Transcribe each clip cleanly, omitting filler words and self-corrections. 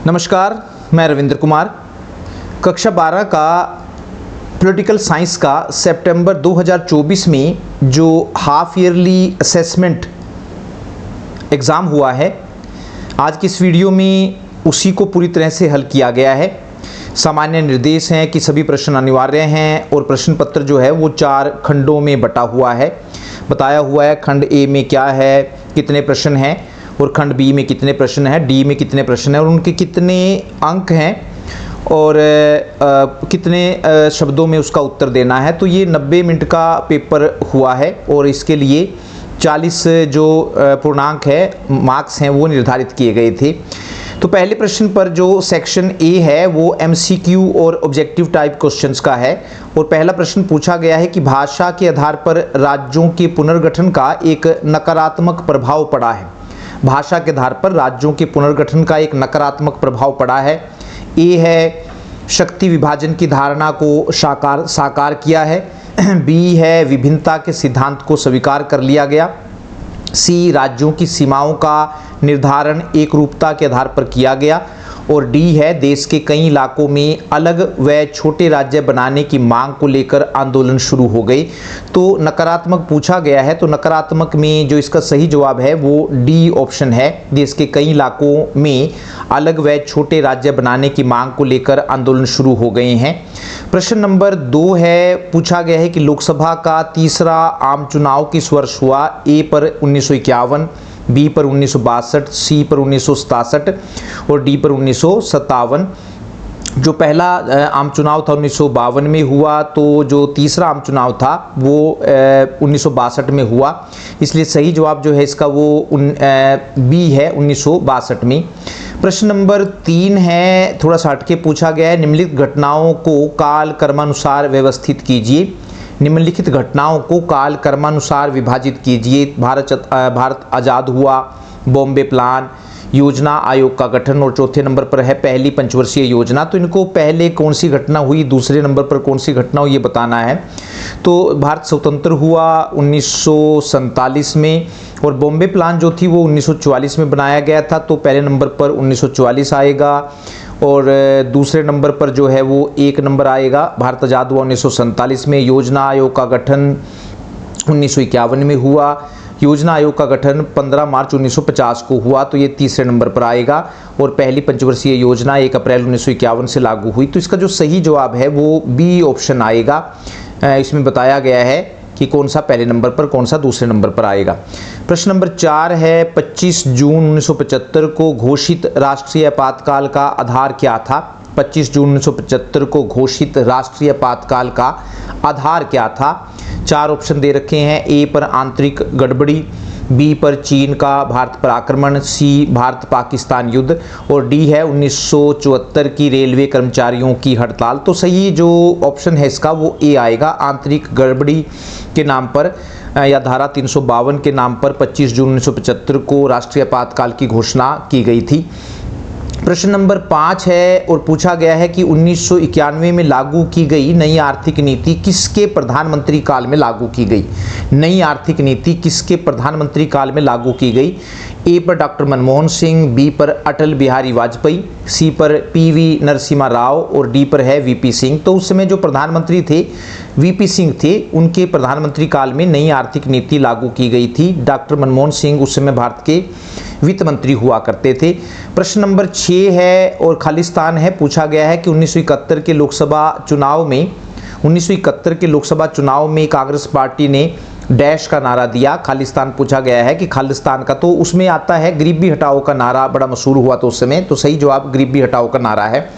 नमस्कार, मैं रविंद्र कुमार। कक्षा 12 का पॉलिटिकल साइंस का सितंबर 2024 में जो हाफ ईयरली असेसमेंट एग्ज़ाम हुआ है, आज की इस वीडियो में उसी को पूरी तरह से हल किया गया है। सामान्य निर्देश हैं कि सभी प्रश्न अनिवार्य हैं और प्रश्न पत्र जो है वो 4 खंडों में बटा हुआ है। बताया हुआ है खंड ए में क्या है, कितने प्रश्न हैं, और खंड बी में कितने प्रश्न हैं, डी में कितने प्रश्न हैं और उनके कितने अंक हैं और कितने शब्दों में उसका उत्तर देना है। तो ये 90 मिनट का पेपर हुआ है और इसके लिए 40 जो पूर्णांक है, मार्क्स हैं, वो निर्धारित किए गए थे। तो पहले प्रश्न पर जो सेक्शन ए है वो एमसीक्यू और ऑब्जेक्टिव टाइप क्वेश्चंस का है और पहला प्रश्न पूछा गया है कि भाषा के आधार पर राज्यों के पुनर्गठन का एक नकारात्मक प्रभाव पड़ा है। भाषा के आधार पर राज्यों के पुनर्गठन का एक नकारात्मक प्रभाव पड़ा है। ए है शक्ति विभाजन की धारणा को साकार किया है। बी है विभिन्नता के सिद्धांत को स्वीकार कर लिया गया। सी राज्यों की सीमाओं का निर्धारण एकरूपता के आधार पर किया गया और डी है देश के कई इलाकों में अलग व छोटे राज्य बनाने की मांग को लेकर आंदोलन शुरू हो गए। तो नकारात्मक पूछा गया है, तो नकारात्मक में जो इसका सही जवाब है वो डी ऑप्शन है। देश के कई इलाकों में अलग व छोटे राज्य बनाने की मांग को लेकर आंदोलन शुरू हो गए हैं। प्रश्न नंबर 2 है, पूछा गया है कि लोकसभा का तीसरा आम चुनाव किस वर्ष हुआ। ए पर 1951, बी पर 1962, सी पर 1967 और डी पर 1957। जो पहला आम चुनाव था 1952 में हुआ, तो जो तीसरा आम चुनाव था वो 1962 में हुआ। इसलिए सही जवाब जो है इसका वो बी है, 1962 में। प्रश्न नंबर 3 है, थोड़ा सा हटके पूछा गया है, निम्नलिखित घटनाओं को काल क्रमानुसार व्यवस्थित कीजिए। निम्नलिखित घटनाओं को काल क्रमानुसार विभाजित कीजिए। भारत आज़ाद हुआ, बॉम्बे प्लान, योजना आयोग का गठन और चौथे नंबर पर है पहली पंचवर्षीय योजना। तो इनको पहले कौन सी घटना हुई, दूसरे नंबर पर कौन सी घटना हुई, ये बताना है। तो भारत स्वतंत्र हुआ 1947 में और बॉम्बे प्लान जो थी वो 1944 में बनाया गया था, तो पहले नंबर पर 1944 आएगा और दूसरे नंबर पर जो है वो 1 नंबर आएगा। भारत आज़ाद हुआ 1947 में। योजना आयोग का गठन 1951 में हुआ। योजना आयोग का गठन 15 मार्च 1950 को हुआ, तो ये तीसरे नंबर पर आएगा। और पहली पंचवर्षीय योजना 1 अप्रैल 1951 से लागू हुई। तो इसका जो सही जवाब है वो बी ऑप्शन आएगा। इसमें बताया गया है कि कौन सा पहले नंबर पर, कौन सा दूसरे नंबर पर आएगा। प्रश्न नंबर 4 है, 25 जून 1975 को घोषित राष्ट्रीय आपातकाल का आधार क्या था। 25 जून 1975 को घोषित राष्ट्रीय आपातकाल का आधार क्या था। 4 ऑप्शन दे रखे हैं। ए पर आंतरिक गड़बड़ी, बी पर चीन का भारत पर आक्रमण, सी भारत पाकिस्तान युद्ध और डी है 1974 की रेलवे कर्मचारियों की हड़ताल। तो सही जो ऑप्शन है इसका वो ए आएगा। आंतरिक गड़बड़ी के नाम पर या धारा 352 के नाम पर 25 जून 1975 को राष्ट्रीय आपातकाल की घोषणा की गई थी। प्रश्न नंबर 5 है और पूछा गया है कि 1991 में लागू की गई नई आर्थिक नीति किसके प्रधानमंत्री काल में लागू की गई। नई आर्थिक नीति किसके प्रधानमंत्री काल में लागू की गई। ए पर डॉक्टर मनमोहन सिंह, बी पर अटल बिहारी वाजपेयी, सी पर पीवी नरसिम्हा राव और डी पर है वीपी सिंह। तो उस समय जो प्रधानमंत्री थे वीपी सिंह थे, उनके प्रधानमंत्री काल में नई आर्थिक नीति लागू की गई थी। डॉक्टर मनमोहन सिंह उस समय भारत के वित्त मंत्री हुआ करते थे। प्रश्न नंबर 6 है और खालिस्तान है, पूछा गया है कि 1971 के लोकसभा चुनाव में कांग्रेस पार्टी ने डैश का नारा दिया। खालिस्तान पूछा गया है कि खालिस्तान का, तो उसमें आता है गरीबी हटाओ का नारा, बड़ा मशहूर हुआ तो उस समय। तो सही जवाब गरीबी हटाओ का नारा है।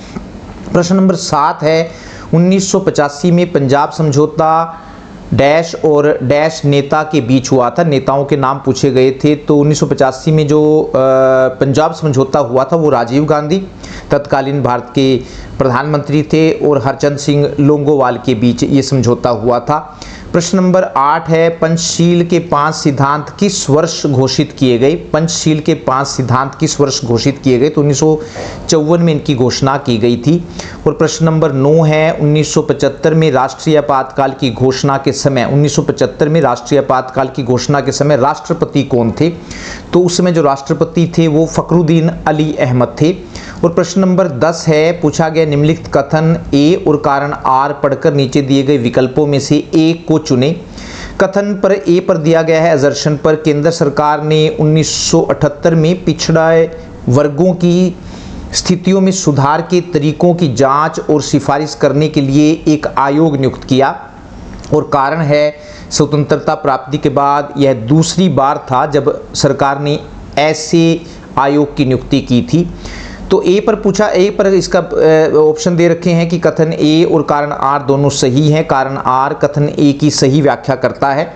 प्रश्न नंबर 7 है, 1985 में पंजाब समझौता डैश और डैश नेता के बीच हुआ था। नेताओं के नाम पूछे गए थे। तो 1985 में जो पंजाब समझौता हुआ था वो राजीव गांधी तत्कालीन भारत के प्रधानमंत्री थे और हरचंद सिंह लोंगोवाल के बीच ये समझौता हुआ था। प्रश्न नंबर 8 है, पंचशील के 5 सिद्धांत किस वर्ष घोषित किए गए। पंचशील के 5 सिद्धांत किस वर्ष घोषित किए गए। तो 1954 में इनकी घोषणा की गई थी। और प्रश्न नंबर 9 है, 1975 में राष्ट्रीय आपातकाल की घोषणा के समय 1975 में राष्ट्रीय आपातकाल की घोषणा के समय राष्ट्रपति कौन थे। तो उस समय जो राष्ट्रपति थे वो फखरुद्दीन अली अहमद थे। और प्रश्न नंबर 10 है, पूछा गया निम्नलिखित कथन ए और कारण आर पढ़कर नीचे दिए गए विकल्पों में से एक को चुने। कथन पर ए पर दिया गया है, असर्शन पर केंद्र सरकार ने 1978 में पिछड़े वर्गों की स्थितियों में सुधार के तरीकों की जांच और सिफारिश करने के लिए एक आयोग नियुक्त किया। और कारण है, स्वतंत्रता प्राप्ति के बाद यह दूसरी बार था जब सरकार ने ऐसे आयोग की नियुक्ति की थी। तो ए पर पूछा, ए पर इसका ऑप्शन दे रखे हैं कि कथन ए और कारण आर दोनों सही हैं, कारण आर कथन ए की सही व्याख्या करता है।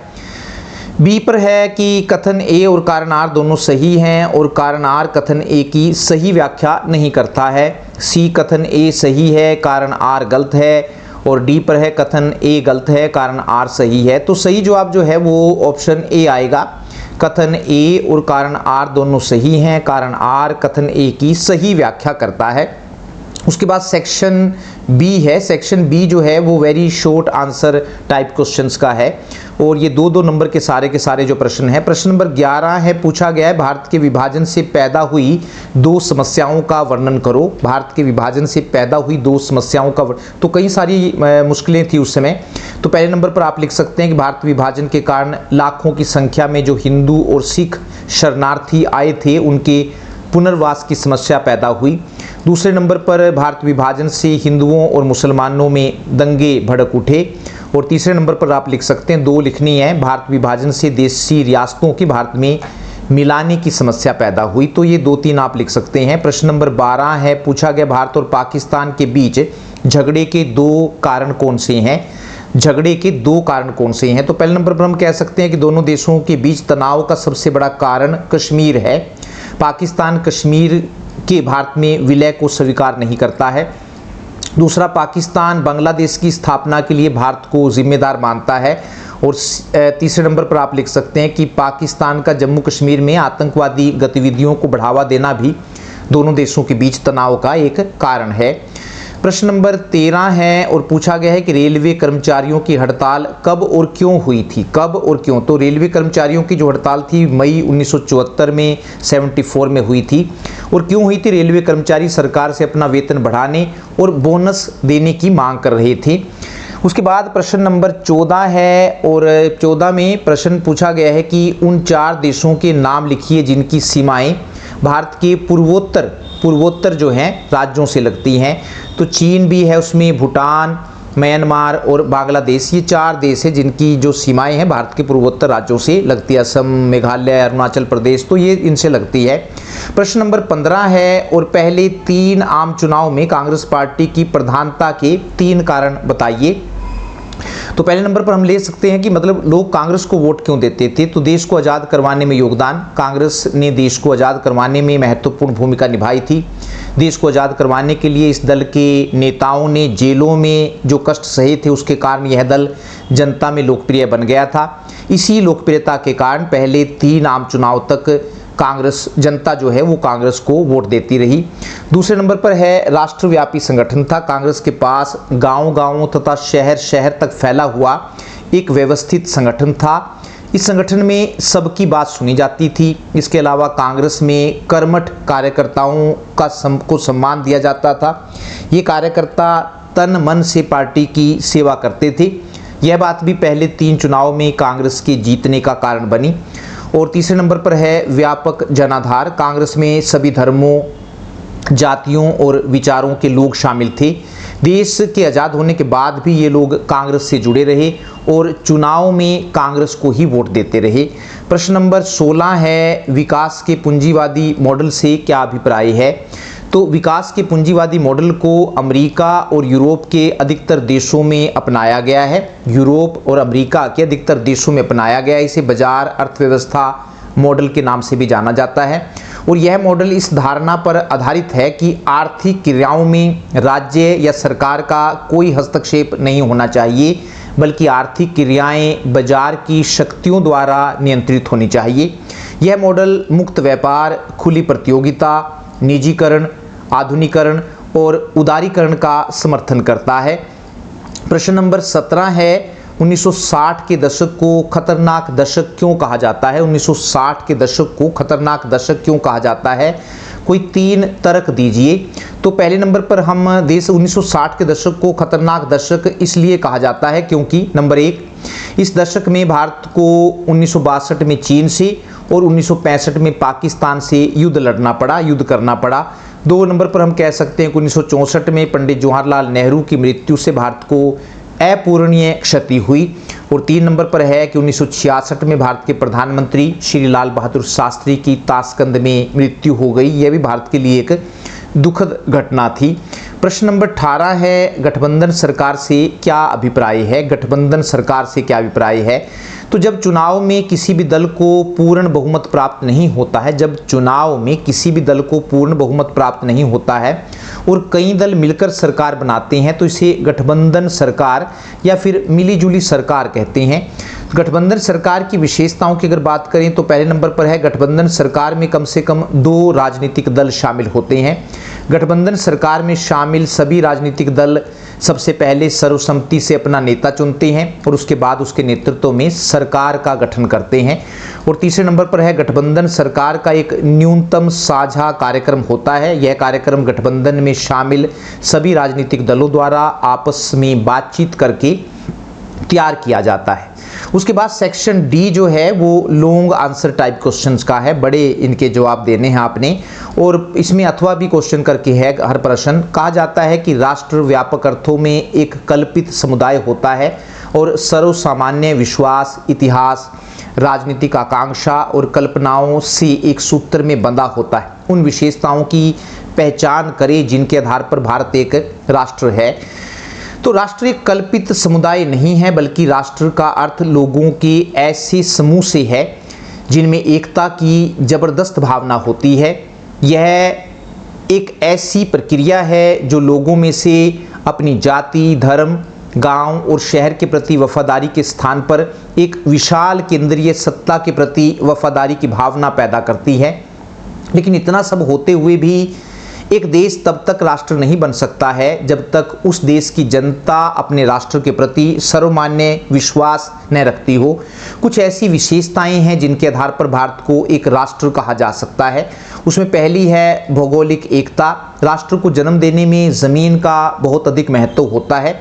बी पर है कि कथन ए और कारण आर दोनों सही हैं और कारण आर कथन ए की सही व्याख्या नहीं करता है। सी कथन ए सही है, कारण आर गलत है। और डी पर है कथन ए गलत है, कारण आर सही है। तो सही जवाब जो है वो ऑप्शन ए आएगा, कथन ए और कारण आर दोनों सही हैं, कारण आर कथन ए की सही व्याख्या करता है। उसके बाद सेक्शन बी है, सेक्शन बी जो है वो very short answer type questions का है और ये 2-2 नंबर के सारे जो प्रश्न हैं। प्रश्न नंबर 11 है, पूछा गया है भारत के विभाजन से पैदा हुई 2 समस्याओं का वर्णन करो। भारत के विभाजन से पैदा हुई 2 समस्याओं का तो कई सारी मुश्किलें थी उस समय। तो पहले नंबर पर आप लिख सकते हैं कि भारत विभाजन के कारण लाखों की संख्या में जो हिंदू और सिख शरणार्थी आए थे उनके पुनर्वास की समस्या पैदा हुई। दूसरे नंबर पर भारत विभाजन से हिंदुओं और मुसलमानों में दंगे भड़क उठे। और तीसरे नंबर पर आप लिख सकते हैं, 2 लिखनी है, भारत विभाजन से देशी रियासतों की भारत में मिलाने की समस्या पैदा हुई। तो ये 2-3 आप लिख सकते हैं। प्रश्न नंबर 12 है, पूछा गया भारत और पाकिस्तान के बीच झगड़े के 2 कारण कौन से हैं। झगड़े के 2 कारण कौन से हैं। तो पहले नंबर पर हम कह सकते हैं कि दोनों देशों के बीच तनाव का सबसे बड़ा कारण कश्मीर है। पाकिस्तान कश्मीर के भारत में विलय को स्वीकार नहीं करता है। दूसरा, पाकिस्तान बांग्लादेश की स्थापना के लिए भारत को जिम्मेदार मानता है। और तीसरे नंबर पर आप लिख सकते हैं कि पाकिस्तान का जम्मू कश्मीर में आतंकवादी गतिविधियों को बढ़ावा देना भी दोनों देशों के बीच तनाव का एक कारण है। प्रश्न नंबर 13 है और पूछा गया है कि रेलवे कर्मचारियों की हड़ताल कब और क्यों हुई थी। कब और क्यों। तो रेलवे कर्मचारियों की जो हड़ताल थी मई 1974 में 74 में हुई थी। और क्यों हुई थी। रेलवे कर्मचारी सरकार से अपना वेतन बढ़ाने और बोनस देने की मांग कर रहे थे। उसके बाद प्रश्न नंबर 14 है और 14 में प्रश्न पूछा गया है कि उन 4 देशों के नाम लिखिए जिनकी सीमाएं भारत के पूर्वोत्तर जो हैं राज्यों से लगती हैं। तो चीन भी है उसमें, भूटान, म्यांमार और बांग्लादेश, ये 4 देश हैं जिनकी जो सीमाएं हैं भारत के पूर्वोत्तर राज्यों से लगती है। असम, मेघालय, अरुणाचल प्रदेश, तो ये इनसे लगती है। प्रश्न नंबर 15 है और पहले 3 आम चुनाव में कांग्रेस पार्टी की प्रधानता के 3 कारण बताइए। तो पहले नंबर पर हम ले सकते हैं कि मतलब लोग कांग्रेस को वोट क्यों देते थे। तो देश को आज़ाद करवाने में योगदान, कांग्रेस ने देश को आज़ाद करवाने में महत्वपूर्ण भूमिका निभाई थी। देश को आज़ाद करवाने के लिए इस दल के नेताओं ने जेलों में जो कष्ट सहे थे उसके कारण यह दल जनता में लोकप्रिय बन गया था। इसी लोकप्रियता के कारण पहले 3 आम चुनाव तक कांग्रेस जनता जो है वो कांग्रेस को वोट देती रही। दूसरे नंबर पर है राष्ट्रव्यापी संगठन था। कांग्रेस के पास गांव-गांव तथा शहर-शहर तक फैला हुआ एक व्यवस्थित संगठन था। इस संगठन में सबकी बात सुनी जाती थी। इसके अलावा कांग्रेस में कर्मठ कार्यकर्ताओं को सम्मान दिया जाता था। ये कार्यकर्ता तन मन से पार्टी की सेवा करते थे। यह बात भी पहले 3 चुनाव में कांग्रेस के जीतने का कारण बनी। और तीसरे नंबर पर है व्यापक जनाधार। कांग्रेस में सभी धर्मों, जातियों और विचारों के लोग शामिल थे। देश के आज़ाद होने के बाद भी ये लोग कांग्रेस से जुड़े रहे और चुनाव में कांग्रेस को ही वोट देते रहे। प्रश्न नंबर 16 है विकास के पूंजीवादी मॉडल से क्या अभिप्राय है। तो विकास के पूंजीवादी मॉडल को अमेरिका और यूरोप के अधिकतर देशों में अपनाया गया है। यूरोप और अमेरिका के अधिकतर देशों में अपनाया गया है। इसे बाजार अर्थव्यवस्था मॉडल के नाम से भी जाना जाता है। और यह मॉडल इस धारणा पर आधारित है कि आर्थिक क्रियाओं में राज्य या सरकार का कोई हस्तक्षेप नहीं होना चाहिए, बल्कि आर्थिक क्रियाएं बाजार की शक्तियों द्वारा नियंत्रित होनी चाहिए। यह मॉडल मुक्त व्यापार, खुली प्रतियोगिता, निजीकरण, आधुनिकरण और उदारीकरण का समर्थन करता है। प्रश्न नंबर 17 है 1960 के दशक को खतरनाक दशक क्यों कहा जाता है। 1960 के दशक को खतरनाक दशक क्यों कहा जाता है। कोई 3 तर्क दीजिए। तो पहले नंबर पर हम देश 1960 के दशक को खतरनाक दशक इसलिए कहा जाता है क्योंकि नंबर 1, इस दशक में भारत को 1962 में चीन से और 1965 में पाकिस्तान से युद्ध करना पड़ा। 2 नंबर पर हम कह सकते हैं कि 1964 में पंडित जवाहरलाल नेहरू की मृत्यु से भारत को अपूरणीय क्षति हुई। और 3 नंबर पर है कि 1966 में भारत के प्रधानमंत्री श्री लाल बहादुर शास्त्री की ताशकंद में मृत्यु हो गई। यह भी भारत के लिए एक दुखद घटना थी। प्रश्न नंबर 18 है, गठबंधन सरकार से क्या अभिप्राय है? गठबंधन सरकार से क्या अभिप्राय है? तो जब चुनाव में किसी भी दल को पूर्ण बहुमत प्राप्त नहीं होता है, और कई दल मिलकर सरकार बनाते हैं तो इसे गठबंधन सरकार या फिर मिलीजुली सरकार कहते हैं। गठबंधन सरकार की विशेषताओं की अगर बात करें तो पहले नंबर पर है, गठबंधन सरकार में कम से कम 2 राजनीतिक दल शामिल होते हैं। गठबंधन सरकार में शामिल सभी राजनीतिक दल सबसे पहले सर्वसम्मति से अपना नेता चुनते हैं और उसके बाद उसके नेतृत्व में सरकार का गठन करते हैं। और तीसरे नंबर पर है, गठबंधन सरकार का एक न्यूनतम साझा कार्यक्रम होता है। यह कार्यक्रम गठबंधन में शामिल सभी राजनीतिक दलों द्वारा आपस में बातचीत करके तैयार किया जाता है। उसके बाद सेक्शन डी जो है वो लॉन्ग आंसर टाइप क्वेश्चंस का है, बड़े इनके जवाब देने हैं आपने, और इसमें अथवा भी क्वेश्चन करके है हर प्रश्न। कहा जाता है कि राष्ट्र व्यापक अर्थों में एक कल्पित समुदाय होता है और सर्वसामान्य विश्वास, इतिहास, राजनीतिक आकांक्षा और कल्पनाओं से एक सूत्र में बंधा होता है। उन विशेषताओं की पहचान करें जिनके आधार पर भारत एक राष्ट्र है। तो राष्ट्र एक कल्पित समुदाय नहीं है, बल्कि राष्ट्र का अर्थ लोगों के ऐसे समूह से है जिनमें एकता की जबरदस्त भावना होती है। यह एक ऐसी प्रक्रिया है जो लोगों में से अपनी जाति, धर्म, गांव और शहर के प्रति वफादारी के स्थान पर एक विशाल केंद्रीय सत्ता के प्रति वफादारी की भावना पैदा करती है। लेकिन इतना सब होते हुए भी एक देश तब तक राष्ट्र नहीं बन सकता है जब तक उस देश की जनता अपने राष्ट्र के प्रति सर्वमान्य विश्वास न रखती हो। कुछ ऐसी विशेषताएं हैं जिनके आधार पर भारत को एक राष्ट्र कहा जा सकता है। उसमें पहली है भौगोलिक एकता। राष्ट्र को जन्म देने में ज़मीन का बहुत अधिक महत्व होता है।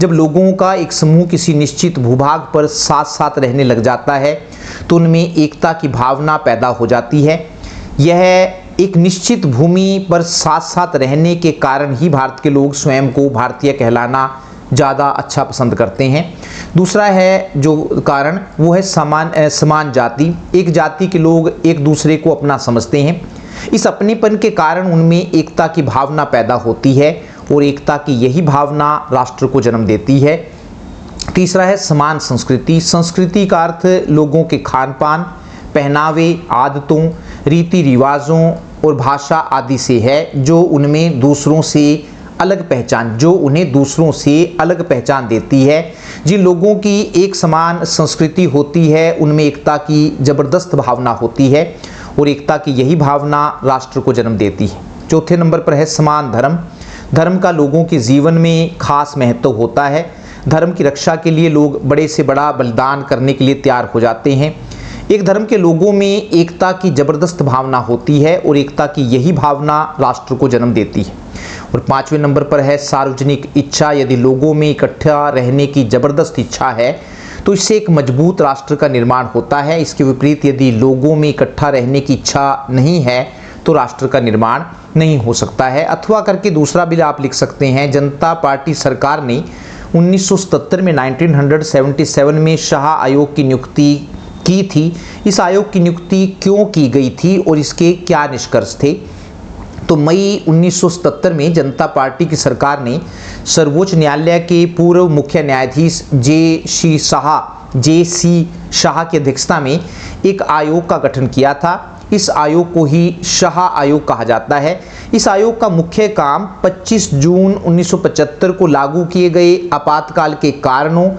जब लोगों का एक समूह किसी निश्चित भूभाग पर साथ साथ रहने लग जाता है तो उनमें एकता की भावना पैदा हो जाती है। यह एक निश्चित भूमि पर साथ साथ रहने के कारण ही भारत के लोग स्वयं को भारतीय कहलाना ज़्यादा अच्छा पसंद करते हैं। दूसरा है जो कारण वो है समान जाति। एक जाति के लोग एक दूसरे को अपना समझते हैं। इस अपनेपन के कारण उनमें एकता की भावना पैदा होती है और एकता की यही भावना राष्ट्र को जन्म देती है। तीसरा है समान संस्कृति। संस्कृति का अर्थ लोगों के खान पान, पहनावे, आदतों, रीति रिवाजों और भाषा आदि से है जो उन्हें दूसरों से अलग पहचान देती है। जिन लोगों की एक समान संस्कृति होती है उनमें एकता की जबरदस्त भावना होती है और एकता की यही भावना राष्ट्र को जन्म देती है। चौथे नंबर पर है समान धर्म। धर्म का लोगों के जीवन में खास महत्व होता है। धर्म की रक्षा के लिए लोग बड़े से बड़ा बलिदान करने के लिए तैयार हो जाते हैं। एक धर्म के लोगों में एकता की जबरदस्त भावना होती है और एकता की यही भावना राष्ट्र को जन्म देती है। और 5वें नंबर पर है सार्वजनिक इच्छा। यदि लोगों में इकट्ठा रहने की जबरदस्त इच्छा है तो इससे एक मजबूत राष्ट्र का निर्माण होता है। इसके विपरीत यदि लोगों में इकट्ठा रहने की इच्छा नहीं है तो राष्ट्र का निर्माण नहीं हो सकता है। अथवा करके दूसरा बिल आप लिख सकते हैं, जनता पार्टी सरकार ने 1977 में 1977 में शाह आयोग की नियुक्ति की थी। इस आयोग की नियुक्ति क्यों की गई थी और इसके क्या निष्कर्ष थे? तो मई 1977 में जनता पार्टी की सरकार ने सर्वोच्च न्यायालय के पूर्व मुख्य न्यायाधीश जे सी शाह की अध्यक्षता में एक आयोग का गठन किया था। इस आयोग को ही शाह आयोग कहा जाता है। इस आयोग का मुख्य काम 25 जून 1975 को लागू किए गए आपातकाल के कारणों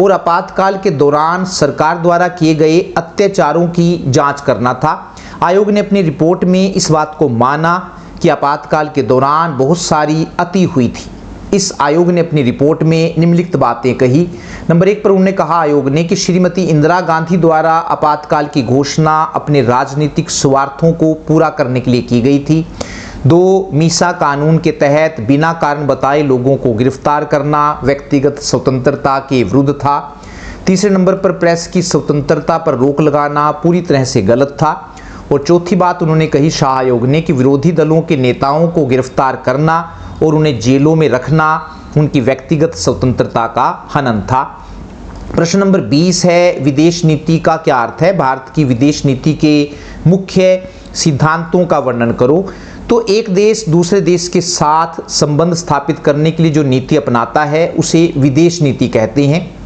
और आपातकाल के दौरान सरकार द्वारा किए गए अत्याचारों की जांच करना था। आयोग ने अपनी रिपोर्ट में इस बात को माना कि आपातकाल के दौरान बहुत सारी अति हुई थी। इस आयोग ने अपनी रिपोर्ट में निम्नलिखित बातें कही। नंबर 1 पर उन्होंने कहा आयोग ने कि श्रीमती इंदिरा गांधी द्वारा आपातकाल की घोषणा अपने राजनीतिक स्वार्थों को पूरा करने के लिए की गई थी। 2 मीसा कानून के तहत बिना कारण बताए लोगों को गिरफ्तार करना व्यक्तिगत स्वतंत्रता के विरुद्ध था। तीसरे नंबर पर प्रेस की स्वतंत्रता पर रोक लगाना पूरी तरह से गलत था। और चौथी बात उन्होंने कही शाह आयोग ने कि विरोधी दलों के नेताओं को गिरफ्तार करना और उन्हें जेलों में रखना उनकी व्यक्तिगत स्वतंत्रता का हनन था। प्रश्न नंबर 20 है विदेश नीति का क्या अर्थ है? भारत की विदेश नीति के मुख्य सिद्धांतों का वर्णन करो। तो एक देश दूसरे देश के साथ संबंध स्थापित करने के लिए जो नीति अपनाता है उसे विदेश नीति कहते हैं।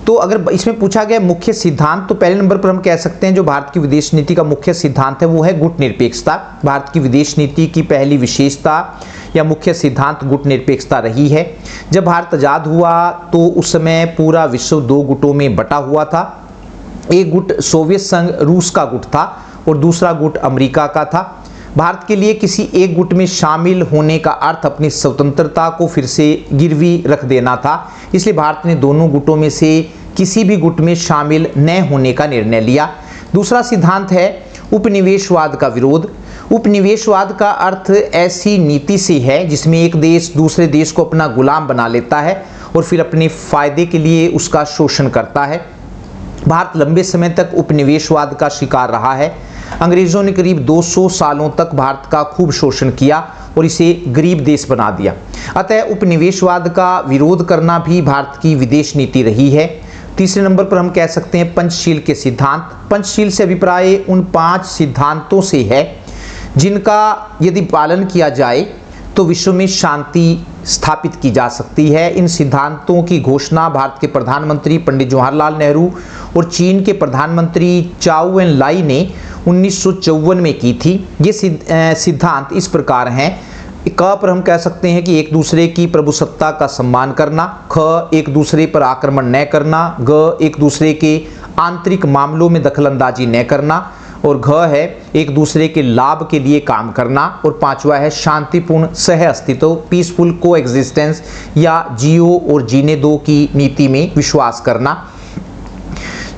तो अगर इसमें पूछा गया मुख्य सिद्धांत, तो पहले नंबर पर हम कह सकते हैं जो भारत की विदेश नीति का मुख्य सिद्धांत है वो है गुटनिरपेक्षता। भारत की विदेश नीति की पहली विशेषता या मुख्य सिद्धांत गुटनिरपेक्षता रही है। जब भारत आजाद हुआ तो उस समय पूरा विश्व 2 गुटों में बटा हुआ था। एक गुट सोवियत संघ रूस का गुट था और दूसरा गुट अमेरिका का था। भारत के लिए किसी एक गुट में शामिल होने का अर्थ अपनी स्वतंत्रता को फिर से गिरवी रख देना था। इसलिए भारत ने दोनों गुटों में से किसी भी गुट में शामिल न होने का निर्णय लिया। दूसरा सिद्धांत है उपनिवेशवाद का विरोध। उपनिवेशवाद का अर्थ ऐसी नीति से है जिसमें एक देश दूसरे देश को अपना गुलाम बना लेता है और फिर अपने फायदे के लिए उसका शोषण करता है। भारत लंबे समय तक उपनिवेशवाद का शिकार रहा है। अंग्रेजों ने करीब 200 सालों तक भारत का खूब शोषण किया और इसे गरीब देश बना दिया। अतः उपनिवेशवाद का विरोध करना भी भारत की विदेश नीति रही है। तीसरे नंबर पर हम कह सकते हैं पंचशील के सिद्धांत। पंचशील से अभिप्राय उन 5 सिद्धांतों से है जिनका यदि पालन किया जाए तो विश्व में शांति स्थापित की जा सकती है। इन सिद्धांतों की घोषणा भारत के प्रधानमंत्री पंडित जवाहरलाल नेहरू और चीन के प्रधानमंत्री चाउ एन लाई ने 1954 में की थी। ये सिद्धांत इस प्रकार हैं। क पर हम कह सकते हैं कि एक दूसरे की प्रभुसत्ता का सम्मान करना। ख एक दूसरे पर आक्रमण न करना। ग एक दूसरे के आंतरिक मामलों में दखलंदाजी न करना। और घ है एक दूसरे के लाभ के लिए काम करना। और 5वां है शांतिपूर्ण सह अस्तित्व, पीसफुल को एग्जिस्टेंस या जियो और जीने दो की नीति में विश्वास करना।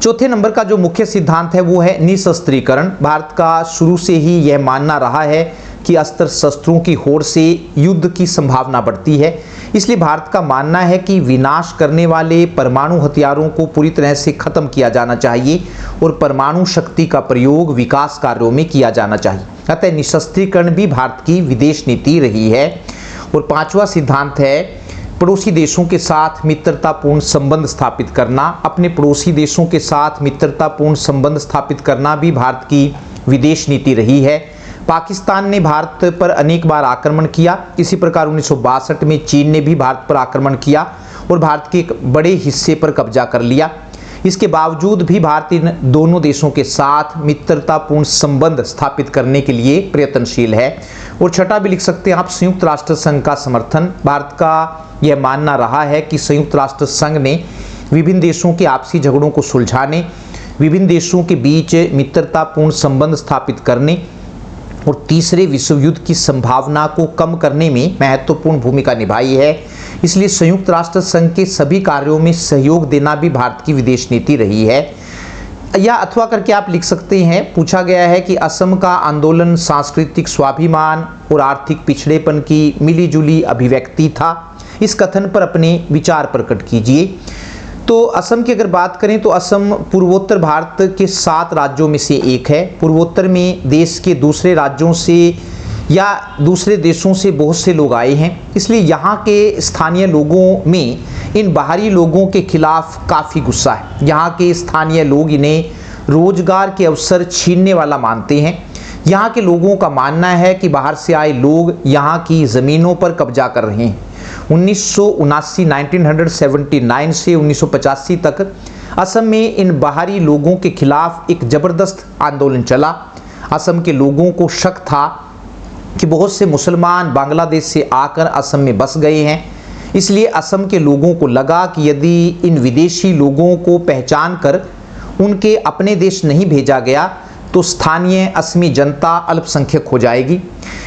चौथे नंबर का जो मुख्य सिद्धांत है वो है निशस्त्रीकरण। भारत का शुरू से ही यह मानना रहा है कि अस्त्र शस्त्रों की होड़ से युद्ध की संभावना बढ़ती है। इसलिए भारत का मानना है कि विनाश करने वाले परमाणु हथियारों को पूरी तरह से खत्म किया जाना चाहिए और परमाणु शक्ति का प्रयोग विकास कार्यों में किया जाना चाहिए। अतः निशस्त्रीकरण भी भारत की विदेश नीति रही है। और 5वां सिद्धांत है पड़ोसी देशों के साथ मित्रतापूर्ण संबंध स्थापित करना। अपने पड़ोसी देशों के साथ मित्रतापूर्ण संबंध स्थापित करना भी भारत की विदेश नीति रही है। पाकिस्तान ने भारत पर अनेक बार आक्रमण किया। इसी प्रकार 1962 में चीन ने भी भारत पर आक्रमण किया और भारत के एक बड़े हिस्से पर कब्जा कर लिया। इसके बावजूद भी भारत इन दोनों देशों के साथ मित्रतापूर्ण संबंध स्थापित करने के लिए प्रयत्नशील है। और छठा भी लिख सकते हैं आप संयुक्त राष्ट्र संघ का समर्थन। भारत का यह मानना रहा है कि संयुक्त राष्ट्र संघ ने विभिन्न देशों के आपसी झगड़ों को सुलझाने, विभिन्न देशों के बीच मित्रतापूर्ण संबंध स्थापित करने और तीसरे विश्व युद्ध की संभावना को कम करने में महत्वपूर्ण भूमिका निभाई है। इसलिए संयुक्त राष्ट्र संघ के सभी कार्यों में सहयोग देना भी भारत की विदेश नीति रही है। या अथवा करके आप लिख सकते हैं, पूछा गया है कि असम का आंदोलन सांस्कृतिक स्वाभिमान और आर्थिक पिछड़ेपन की मिलीजुली अभिव्यक्ति था। इस कथन पर अपने विचार प्रकट कीजिए। तो असम की अगर बात करें तो असम पूर्वोत्तर भारत के 7 राज्यों में से एक है। पूर्वोत्तर में देश के दूसरे राज्यों से या दूसरे देशों से बहुत से लोग आए हैं। इसलिए यहाँ के स्थानीय लोगों में इन बाहरी लोगों के खिलाफ काफ़ी गुस्सा है। यहाँ के स्थानीय लोग इन्हें रोजगार के अवसर छीनने वाला मानते हैं। यहाँ के लोगों का मानना है कि बाहर से आए लोग यहाँ की ज़मीनों पर कब्जा कर रहे हैं। 1979 से 1985 तक असम में इन बाहरी लोगों के खिलाफ एक ज़बरदस्त आंदोलन चला। असम के लोगों को शक था कि बहुत से मुसलमान बांग्लादेश से आकर असम में बस गए हैं। इसलिए असम के लोगों को लगा कि यदि इन विदेशी लोगों को पहचान कर उनके अपने देश नहीं भेजा गया तो स्थानीय असमी जनता अल्पसंख्यक हो जाएगी।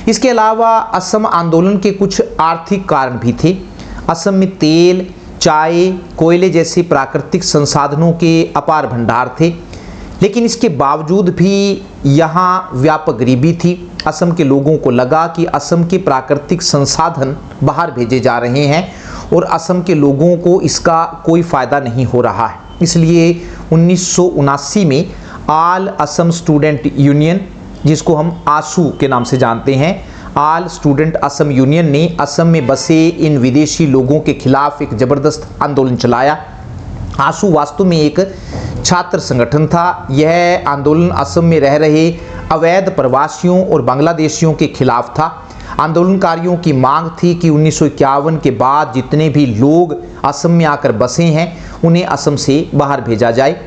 इसके अलावा असम आंदोलन के कुछ आर्थिक कारण भी थे। असम में तेल, चाय, कोयले जैसे प्राकृतिक संसाधनों के अपार भंडार थे, लेकिन इसके बावजूद भी यहाँ व्यापक गरीबी थी। असम के लोगों को लगा कि असम के प्राकृतिक संसाधन बाहर भेजे जा रहे हैं और असम के लोगों को इसका कोई फ़ायदा नहीं हो रहा है। इसलिए 1979 में ऑल असम स्टूडेंट यूनियन, जिसको हम आसू के नाम से जानते हैं, ऑल स्टूडेंट असम यूनियन ने असम में बसे इन विदेशी लोगों के खिलाफ एक ज़बरदस्त आंदोलन चलाया। आसू वास्तव में एक छात्र संगठन था। यह आंदोलन असम में रह रहे अवैध प्रवासियों और बांग्लादेशियों के खिलाफ था। आंदोलनकारियों की मांग थी कि 1951 के बाद जितने भी लोग असम में आकर बसे हैं उन्हें असम से बाहर भेजा जाए।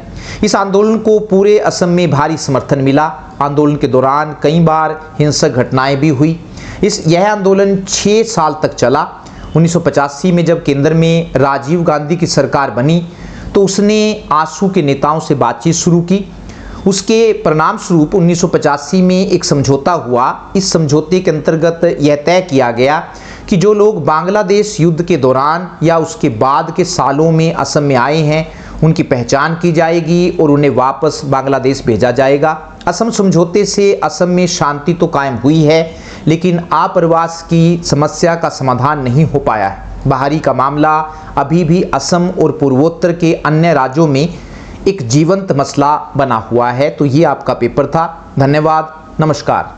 इस आंदोलन को पूरे असम में भारी समर्थन मिला। आंदोलन के दौरान कई बार हिंसक घटनाएं भी हुई। यह आंदोलन 6 साल तक चला। 1985 में जब केंद्र में राजीव गांधी की सरकार बनी तो उसने आसू के नेताओं से बातचीत शुरू की। उसके परिणाम स्वरूप 1985 में एक समझौता हुआ। इस समझौते के अंतर्गत यह तय किया गया कि जो लोग बांग्लादेश युद्ध के दौरान या उसके बाद के सालों में असम में आए हैं उनकी पहचान की जाएगी और उन्हें वापस बांग्लादेश भेजा जाएगा। असम समझौते से असम में शांति तो कायम हुई है, लेकिन आप्रवास की समस्या का समाधान नहीं हो पाया है। बहाली का मामला अभी भी असम और पूर्वोत्तर के अन्य राज्यों में एक जीवंत मसला बना हुआ है। तो ये आपका पेपर था। धन्यवाद, नमस्कार।